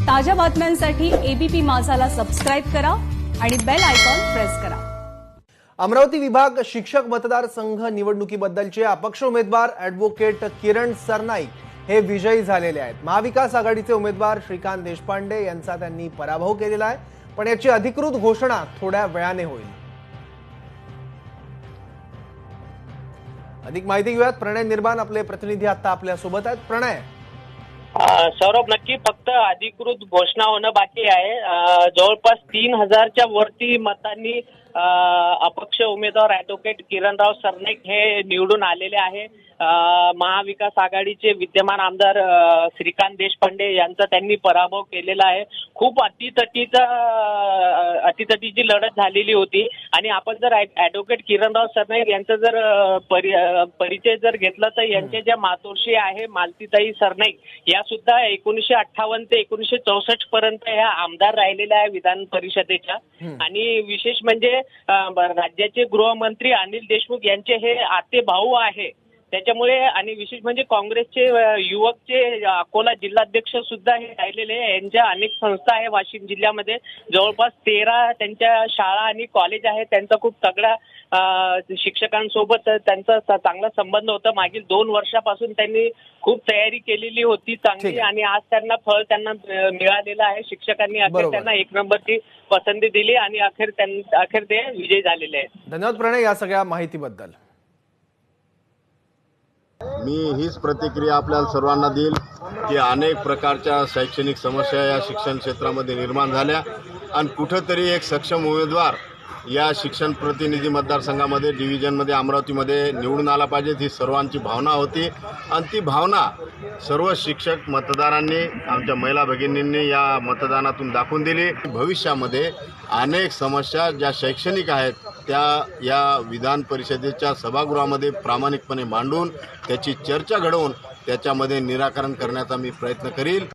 ताज्या बातम्यांसाठी ABP माझाला subscribe करा आणि बेल आयकॉन प्रेस करा। अमरावती विभाग शिक्षक मतदारसंघ निवडणुकीबद्दलचे अपक्ष उमेदवार ॲडव्होकेट किरण सरनाईक हे विजयी झालेले आहेत। महाविकास आघाडीचे उमेदवार श्रीकांत देशपांडे यांचा त्यांनी पराभव केलेला आहे, पण याची अधिकृत घोषणा थोड्या वेळाने होईल। अधिक माहिती घेऊयात, प्रणय निर्माण आपले प्रतिनिधी आता आपल्या सोबत आहेत। प्रणय, सौरभ, नक्की फक्त अधिकृत घोषणा होणं बाकी आहे। जवळपास 3000च्या वरती मतांनी अपक्ष उमेदवार ॲडव्होकेट किरणराव सरनाईक हे निवडून आलेले आहे। महाविकास आघाडीचे विद्यमान आमदार श्रीकांत देशपांडे यांचा त्यांनी पराभव केलेला आहे। खूप अटीतटीची लढत झालेली होती आणि आपण जर ॲडव्होकेट किरणराव सरनाईक यांचा जर परिचय जर घेतला तर यांच्या ज्या मातोश्री आहे मालतीताई सरनाईक या सुद्धा 1958 ते 1964 पर्यंत ह्या आमदार राहिलेल्या आहे विधान परिषदेच्या। आणि विशेष म्हणजे राज्याचे गृहमंत्री अनिल देशमुख यांचे हे आते भाऊ आहे। त्याच्यामुळे आणि विशेष म्हणजे काँग्रेसचे युवकचे अकोला जिल्हाध्यक्ष सुद्धा हे राहिलेले आहे। यांच्या अनेक संस्था आहे वाशिम जिल्ह्यामध्ये, जवळपास 13 त्यांच्या शाळा आणि कॉलेज आहे। त्यांचा खूप तगडा शिक्षकांसोबत त्यांचा चांगला संबंध होता। मागील 2 वर्षापासून त्यांनी खूप तयारी केलेली होती चांगली आणि आज त्यांना फळ त्यांना मिळालेलं आहे। शिक्षकांनी अखेर त्यांना 1 नंबरची पसंती दिली आणि अखेर ते विजयी झालेले आहेत। धन्यवाद प्रणय या सगळ्या माहितीबद्दल। मी हीच प्रतिक्रिया आपल्याला सर्वांना देईल की अनेक प्रकारच्या शैक्षणिक समस्या या शिक्षण क्षेत्रामध्ये निर्माण झाल्या आणि कुठेतरी एक सक्षम उमेदवार या शिक्षण प्रतिनिधी मतदारसंघामध्ये डिव्हिजनमध्ये अमरावतीमध्ये निवडून आला पाहिजे ही सर्वांची भावना होती आणि ती भावना सर्व शिक्षक मतदारांनी आमच्या महिला भगिनींनी या मतदानातून दाखवून दिली। भविष्यामध्ये अनेक समस्या ज्या शैक्षणिक आहेत त्या या विधान परिषदेच्या सभागृहामध्ये प्रामाणिकपणे मांडून त्याची चर्चा घडवून त्याच्यामध्ये निराकरण करण्याचा मी प्रयत्न करील।